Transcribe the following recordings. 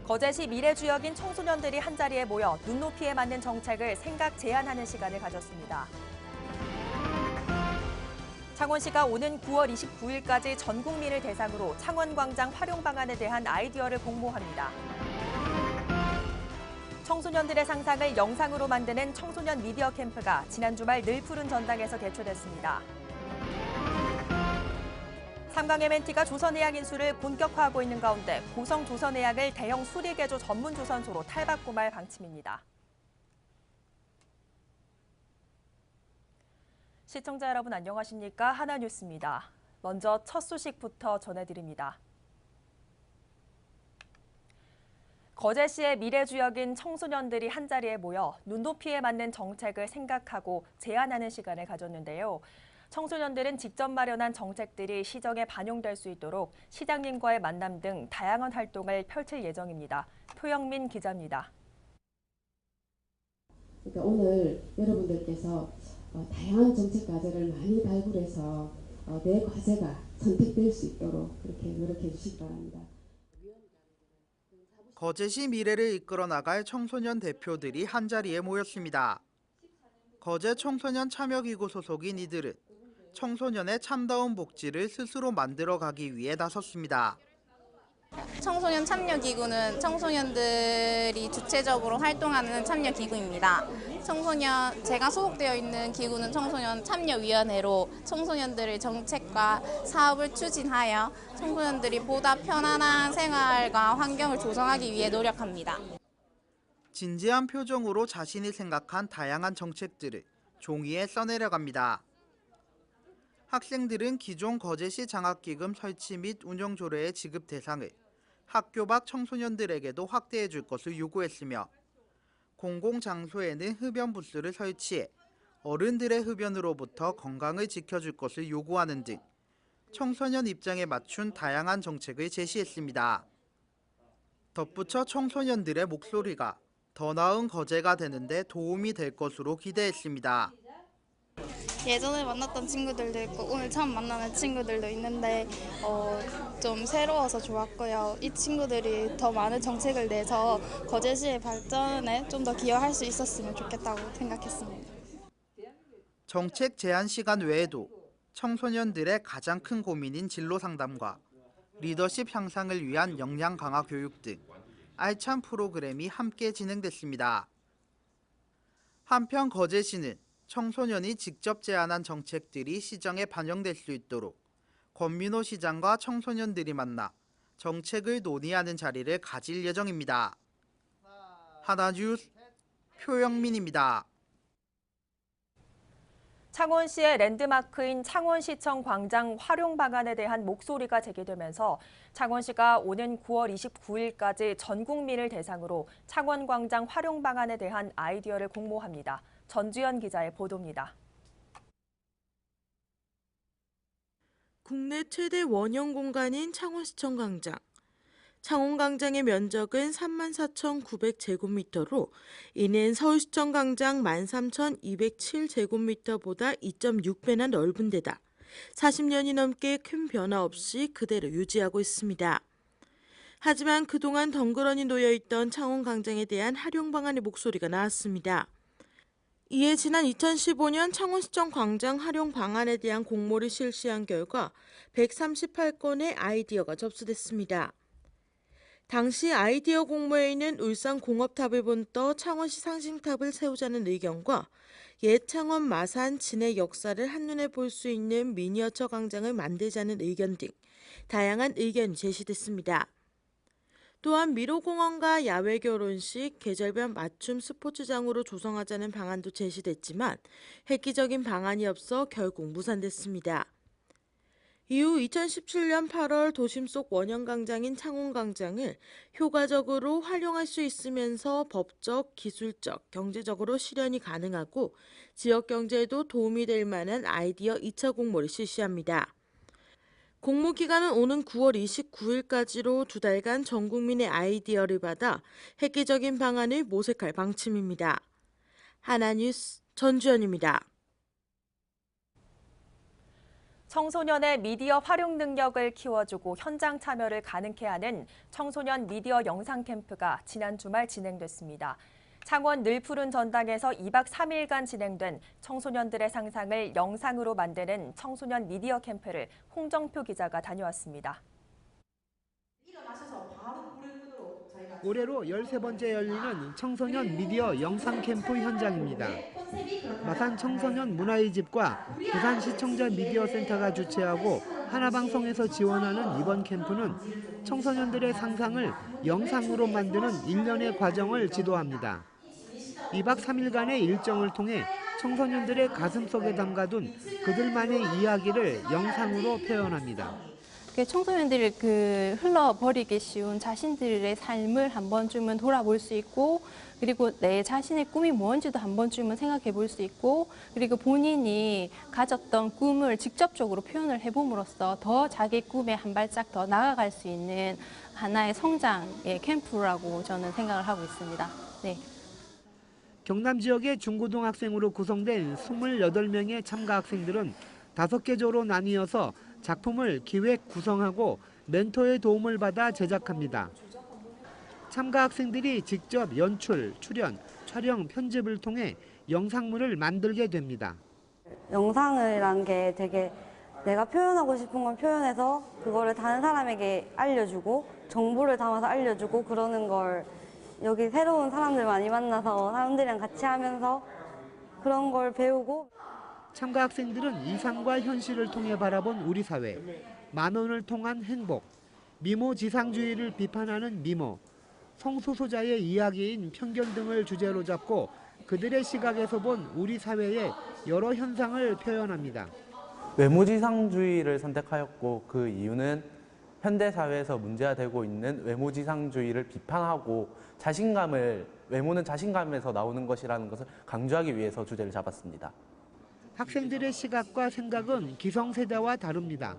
거제시 미래주역인 청소년들이 한자리에 모여 눈높이에 맞는 정책을 생각 제안하는 시간을 가졌습니다. 창원시가 오는 9월 29일까지 전 국민을 대상으로 창원광장 활용 방안에 대한 아이디어를 공모합니다. 청소년들의 상상을 영상으로 만드는 청소년 미디어 캠프가 지난 주말 늘푸른 전당에서 개최됐습니다. 삼강 MNT가 조선해양 인수를 본격화하고 있는 가운데 고성 조선해양을 대형 수리개조 전문 조선소로 탈바꿈할 방침입니다. 시청자 여러분 안녕하십니까? 하나뉴스입니다. 먼저 첫 소식부터 전해드립니다. 거제시의 미래주역인 청소년들이 한자리에 모여 눈높이에 맞는 정책을 생각하고 제안하는 시간을 가졌는데요. 청소년들은 직접 마련한 정책들이 시정에 반영될 수 있도록 시장님과의 만남 등 다양한 활동을 펼칠 예정입니다. 표영민 기자입니다. 그러니까 오늘 여러분들께서 다양한 정책 과제를 많이 발굴해서 내 과제가 선택될 수 있도록 그렇게 노력해 주시기 바랍니다. 거제시 미래를 이끌어 나갈 청소년 대표들이 한자리에 모였습니다. 거제 청소년 참여기구 소속인 이들은 청소년의 참다운 복지를 스스로 만들어가기 위해 나섰습니다. 청소년 참여기구는 청소년들이 주체적으로 활동하는 참여기구입니다. 제가 소속되어 있는 기구는 청소년 참여위원회로 청소년들의 정책과 사업을 추진하여 청소년들이 보다 편안한 생활과 환경을 조성하기 위해 노력합니다. 진지한 표정으로 자신이 생각한 다양한 정책들을 종이에 써내려갑니다. 학생들은 기존 거제시 장학기금 설치 및 운영 조례의 지급 대상을 학교 밖 청소년들에게도 확대해 줄 것을 요구했으며 공공장소에는 흡연 부스를 설치해 어른들의 흡연으로부터 건강을 지켜줄 것을 요구하는 등 청소년 입장에 맞춘 다양한 정책을 제시했습니다. 덧붙여 청소년들의 목소리가 더 나은 거제가 되는데 도움이 될 것으로 기대했습니다. 예전에 만났던 친구들도 있고 오늘 처음 만나는 친구들도 있는데 좀 새로워서 좋았고요. 이 친구들이 더 많은 정책을 내서 거제시의 발전에 좀 더 기여할 수 있었으면 좋겠다고 생각했습니다. 정책 제안 시간 외에도 청소년들의 가장 큰 고민인 진로 상담과 리더십 향상을 위한 역량 강화 교육 등 알찬 프로그램이 함께 진행됐습니다. 한편 거제시는 청소년이 직접 제안한 정책들이 시정에 반영될 수 있도록 권민호 시장과 청소년들이 만나 정책을 논의하는 자리를 가질 예정입니다. 하나뉴스 표영민입니다. 창원시의 랜드마크인 창원시청 광장 활용 방안에 대한 목소리가 제기되면서 창원시가 오는 9월 29일까지 전 국민을 대상으로 창원광장 활용 방안에 대한 아이디어를 공모합니다. 전주현 기자의 보도입니다. 국내 최대 원형 공간인 창원시청 광장. 창원광장의 면적은 34,900제곱미터로 이는 서울시청 광장 13,207제곱미터보다 2.6배나 넓은 데다 40년이 넘게 큰 변화 없이 그대로 유지하고 있습니다. 하지만 그동안 덩그러니 놓여있던 창원광장에 대한 활용 방안의 목소리가 나왔습니다. 이에 지난 2015년 창원시청 광장 활용 방안에 대한 공모를 실시한 결과 138건의 아이디어가 접수됐습니다. 당시 아이디어 공모에는 울산 공업탑을 본떠 창원시 상징탑을 세우자는 의견과 옛 창원 마산 진해 역사를 한눈에 볼 수 있는 미니어처 광장을 만들자는 의견 등 다양한 의견이 제시됐습니다. 또한 미로공원과 야외 결혼식, 계절별 맞춤 스포츠장으로 조성하자는 방안도 제시됐지만 획기적인 방안이 없어 결국 무산됐습니다. 이후 2017년 8월 도심 속 원형광장인 창원광장을 효과적으로 활용할 수 있으면서 법적, 기술적, 경제적으로 실현이 가능하고 지역 경제에도 도움이 될 만한 아이디어 2차 공모를 실시합니다. 공모 기간은 오는 9월 29일까지로 2달간 전 국민의 아이디어를 받아 획기적인 방안을 모색할 방침입니다. 하나뉴스 전주현입니다. 청소년의 미디어 활용 능력을 키워주고 현장 참여를 가능케 하는 청소년 미디어 영상 캠프가 지난 주말 진행됐습니다. 창원 늘푸른 전당에서 2박 3일간 진행된 청소년들의 상상을 영상으로 만드는 청소년 미디어 캠프를 홍정표 기자가 다녀왔습니다. 올해로 13번째 열리는 청소년 미디어 영상 캠프 현장입니다. 마산 청소년 문화의 집과 부산시청자 미디어 센터가 주최하고 하나방송에서 지원하는 이번 캠프는 청소년들의 상상을 영상으로 만드는 일련의 과정을 지도합니다. 2박 3일간의 일정을 통해 청소년들의 가슴속에 담가둔 그들만의 이야기를 영상으로 표현합니다. 청소년들이 흘러버리기 쉬운 자신들의 삶을 한 번쯤은 돌아볼 수 있고, 그리고 내 자신의 꿈이 뭔지도 한 번쯤은 생각해 볼 수 있고, 그리고 본인이 가졌던 꿈을 직접적으로 표현을 해봄으로써 더 자기 꿈에 한 발짝 더 나아갈 수 있는 하나의 성장의 캠프라고 저는 생각을 하고 있습니다. 네. 경남 지역의 중고등학생으로 구성된 28명의 참가 학생들은 5개 조로 나뉘어서 작품을 기획, 구성하고 멘토의 도움을 받아 제작합니다. 참가 학생들이 직접 연출, 출연, 촬영, 편집을 통해 영상물을 만들게 됩니다. 영상이란 게 되게 내가 표현하고 싶은 걸 표현해서 그거를 다른 사람에게 알려주고 정보를 담아서 알려주고 그러는 걸 여기 새로운 사람들 많이 만나서 사람들이랑 같이 하면서 그런 걸 배우고 참가 학생들은 이상과 현실을 통해 바라본 우리 사회, 만원을 통한 행복, 미모지상주의를 비판하는 미모, 성소수자의 이야기인 편견 등을 주제로 잡고 그들의 시각에서 본 우리 사회의 여러 현상을 표현합니다. 외모지상주의를 선택하였고 그 이유는 현대사회에서 문제화되고 있는 외모지상주의를 비판하고 외모는 자신감에서 나오는 것이라는 것을 강조하기 위해서 주제를 잡았습니다. 학생들의 시각과 생각은 기성세대와 다릅니다.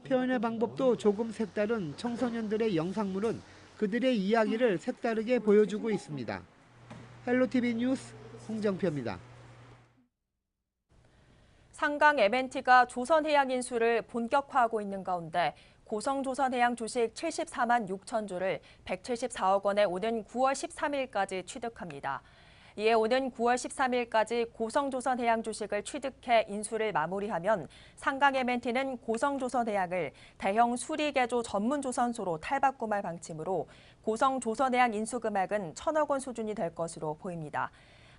표현의 방법도 조금 색다른 청소년들의 영상물은 그들의 이야기를 색다르게 보여주고 있습니다. 헬로티비 뉴스 홍정표입니다. 상강 M&T가 조선해양 인수를 본격화하고 있는 가운데 고성조선해양 주식 74만 6천 주를 174억 원에 오는 9월 13일까지 취득합니다. 이에 오는 9월 13일까지 고성조선해양 주식을 취득해 인수를 마무리하면 상강 M&T는 고성조선해양을 대형 수리개조 전문조선소로 탈바꿈할 방침으로 고성조선해양 인수 금액은 1,000억 원 수준이 될 것으로 보입니다.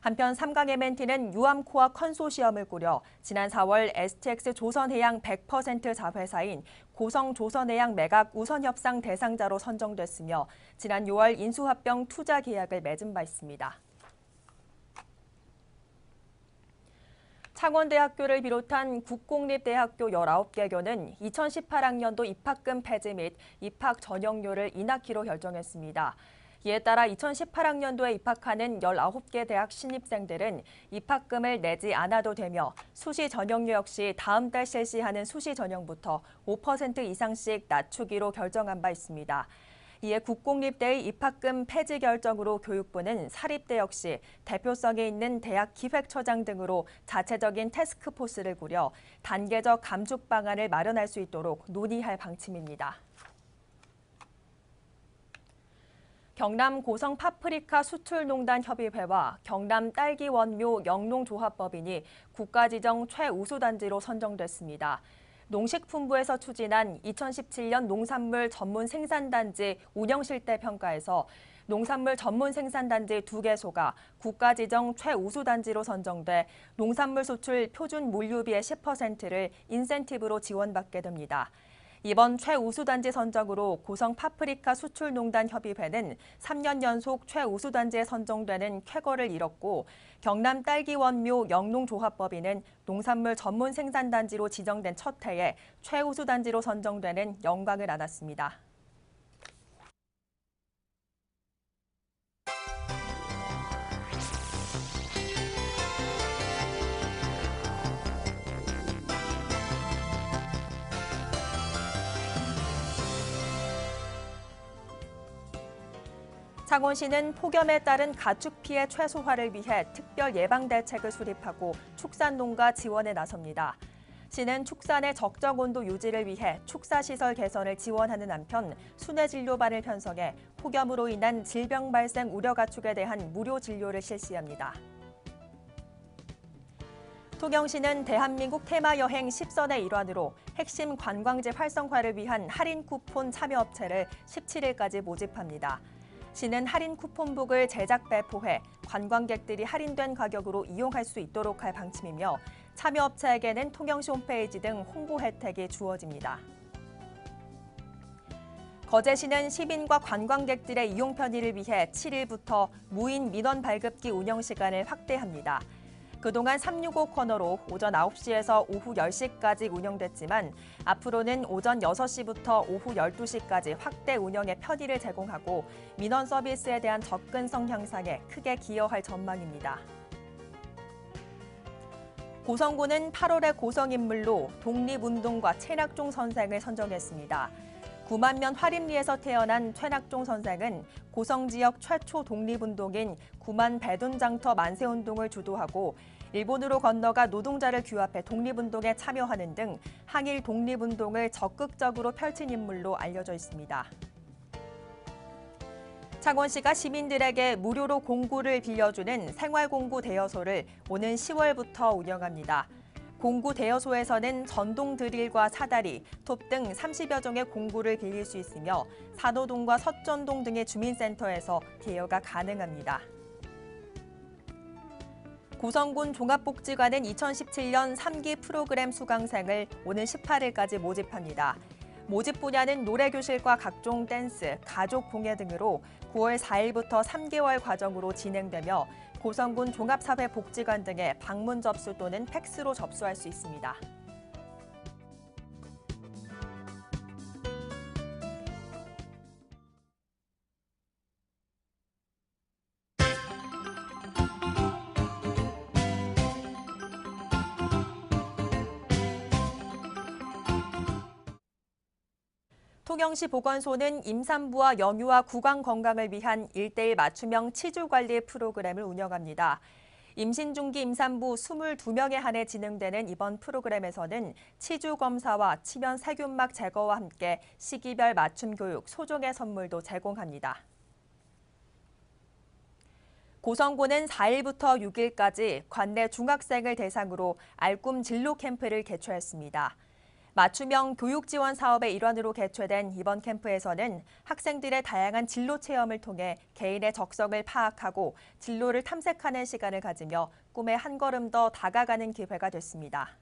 한편 삼강 M&T는 유암코어 컨소시엄을 꾸려 지난 4월 STX 조선해양 100% 자회사인 고성조선해양 매각 우선협상 대상자로 선정됐으며 지난 6월 인수합병 투자 계약을 맺은 바 있습니다. 창원대학교를 비롯한 국공립대학교 19개교는 2018학년도 입학금 폐지 및 입학 전형료를 인하키로 결정했습니다. 이에 따라 2018학년도에 입학하는 19개 대학 신입생들은 입학금을 내지 않아도 되며 수시 전형료 역시 다음 달 실시하는 수시 전형부터 5% 이상씩 낮추기로 결정한 바 있습니다. 이에 국공립대의 입학금 폐지 결정으로 교육부는 사립대 역시 대표성이 있는 대학 기획처장 등으로 자체적인 태스크포스를 꾸려 단계적 감축 방안을 마련할 수 있도록 논의할 방침입니다. 경남 고성 파프리카 수출농단 협의회와 경남 딸기 원묘 영농조합법인이 국가지정 최우수단지로 선정됐습니다. 농식품부에서 추진한 2017년 농산물 전문 생산단지 운영실태 평가에서 농산물 전문 생산단지 2개소가 국가지정 최우수단지로 선정돼 농산물 수출 표준 물류비의 10%를 인센티브로 지원받게 됩니다. 이번 최우수단지 선정으로 고성 파프리카 수출농단 협의회는 3년 연속 최우수단지에 선정되는 쾌거를 이뤘고 경남 딸기 원묘 영농조합법인은 농산물 전문 생산단지로 지정된 첫 해에 최우수단지로 선정되는 영광을 안았습니다. 창원시는 폭염에 따른 가축 피해 최소화를 위해 특별 예방 대책을 수립하고 축산농가 지원에 나섭니다. 시는 축산의 적정 온도 유지를 위해 축사시설 개선을 지원하는 한편 순회진료반을 편성해 폭염으로 인한 질병 발생 우려 가축에 대한 무료 진료를 실시합니다. 통영시는 대한민국 테마여행 10선의 일환으로 핵심 관광지 활성화를 위한 할인 쿠폰 참여업체를 17일까지 모집합니다. 시는 할인 쿠폰북을 제작 배포해 관광객들이 할인된 가격으로 이용할 수 있도록 할 방침이며 참여업체에게는 통영시 홈페이지 등 홍보 혜택이 주어집니다. 거제시는 시민과 관광객들의 이용 편의를 위해 7일부터 무인 민원 발급기 운영 시간을 확대합니다. 그동안 365 코너로 오전 9시에서 오후 10시까지 운영됐지만 앞으로는 오전 6시부터 오후 12시까지 확대 운영에 편의를 제공하고 민원 서비스에 대한 접근성 향상에 크게 기여할 전망입니다. 고성군은 8월의 고성인물로 독립운동가 최낙종 선생을 선정했습니다. 9만 면 화림리에서 태어난 최낙종 선생은 고성 지역 최초 독립운동인 9만 배둔장터 만세운동을 주도하고 일본으로 건너가 노동자를 규합해 독립운동에 참여하는 등 항일 독립운동을 적극적으로 펼친 인물로 알려져 있습니다. 창원시가 시민들에게 무료로 공구를 빌려주는 생활공구 대여소를 오는 10월부터 운영합니다. 공구 대여소에서는 전동 드릴과 사다리, 톱 등 30여 종의 공구를 빌릴 수 있으며 산호동과 서전동 등의 주민센터에서 대여가 가능합니다. 고성군 종합복지관은 2017년 3기 프로그램 수강생을 오는 18일까지 모집합니다. 모집 분야는 노래교실과 각종 댄스, 가족 공예 등으로 9월 4일부터 3개월 과정으로 진행되며 고성군 종합사회복지관 등에 방문 접수 또는 팩스로 접수할 수 있습니다. 통영시 보건소는 임산부와 영유아 구강 건강을 위한 1:1 맞춤형 치주 관리 프로그램을 운영합니다. 임신 중기 임산부 22명에 한해 진행되는 이번 프로그램에서는 치주 검사와 치면 세균막 제거와 함께 시기별 맞춤 교육, 소정의 선물도 제공합니다. 고성군은 4일부터 6일까지 관내 중학생을 대상으로 알꿈 진로 캠프를 개최했습니다. 맞춤형 교육 지원 사업의 일환으로 개최된 이번 캠프에서는 학생들의 다양한 진로 체험을 통해 개인의 적성을 파악하고 진로를 탐색하는 시간을 가지며 꿈에 한 걸음 더 다가가는 기회가 됐습니다.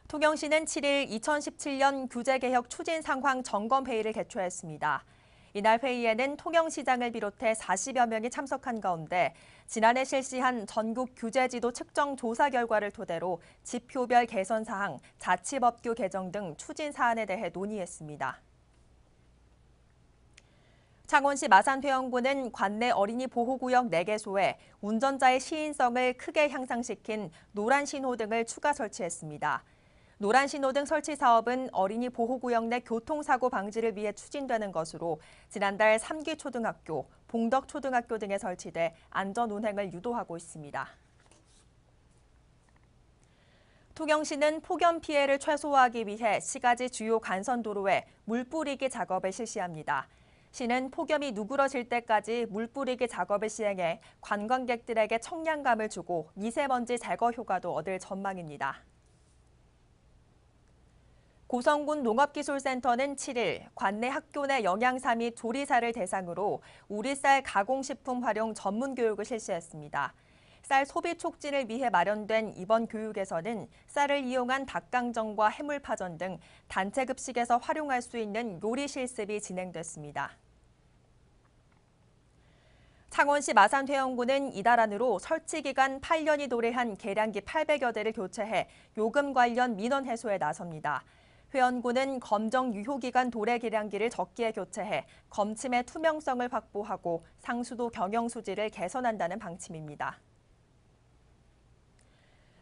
통영시는 7일 2017년 규제개혁 추진 상황 점검회의를 개최했습니다. 이날 회의에는 통영시장을 비롯해 40여 명이 참석한 가운데 지난해 실시한 전국 규제지도 측정 조사 결과를 토대로 지표별 개선 사항, 자치법규 개정 등 추진 사안에 대해 논의했습니다. 창원시 마산회원구는 관내 어린이 보호구역 4개소에 운전자의 시인성을 크게 향상시킨 노란 신호등을 추가 설치했습니다. 노란 신호등 설치 사업은 어린이 보호구역 내 교통사고 방지를 위해 추진되는 것으로 지난달 3기 초등학교, 봉덕초등학교 등에 설치돼 안전 운행을 유도하고 있습니다. 통영시는 폭염 피해를 최소화하기 위해 시가지 주요 간선도로에 물 뿌리기 작업을 실시합니다. 시는 폭염이 누그러질 때까지 물 뿌리기 작업을 시행해 관광객들에게 청량감을 주고 미세먼지 제거 효과도 얻을 전망입니다. 고성군 농업기술센터는 7일 관내 학교 내 영양사 및 조리사를 대상으로 우리쌀 가공식품 활용 전문 교육을 실시했습니다. 쌀 소비 촉진을 위해 마련된 이번 교육에서는 쌀을 이용한 닭강정과 해물파전 등 단체 급식에서 활용할 수 있는 요리 실습이 진행됐습니다. 창원시 마산회원구는 이달 안으로 설치 기간 8년이 도래한 계량기 800여 대를 교체해 요금 관련 민원 해소에 나섭니다. 회원구는 검정 유효기간 도래 계량기를 적기에 교체해 검침의 투명성을 확보하고 상수도 경영 수지를 개선한다는 방침입니다.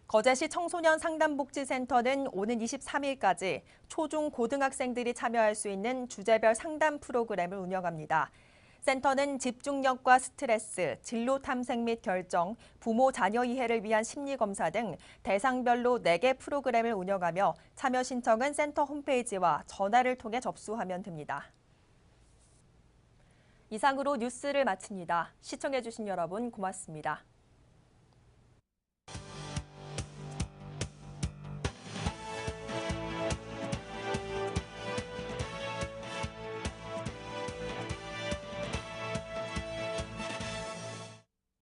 거제시 청소년 상담복지센터는 오는 23일까지 초중 고등학생들이 참여할 수 있는 주제별 상담 프로그램을 운영합니다. 센터는 집중력과 스트레스, 진로 탐색 및 결정, 부모 자녀 이해를 위한 심리 검사 등 대상별로 4개 프로그램을 운영하며 참여 신청은 센터 홈페이지와 전화를 통해 접수하면 됩니다. 이상으로 뉴스를 마칩니다. 시청해주신 여러분 고맙습니다.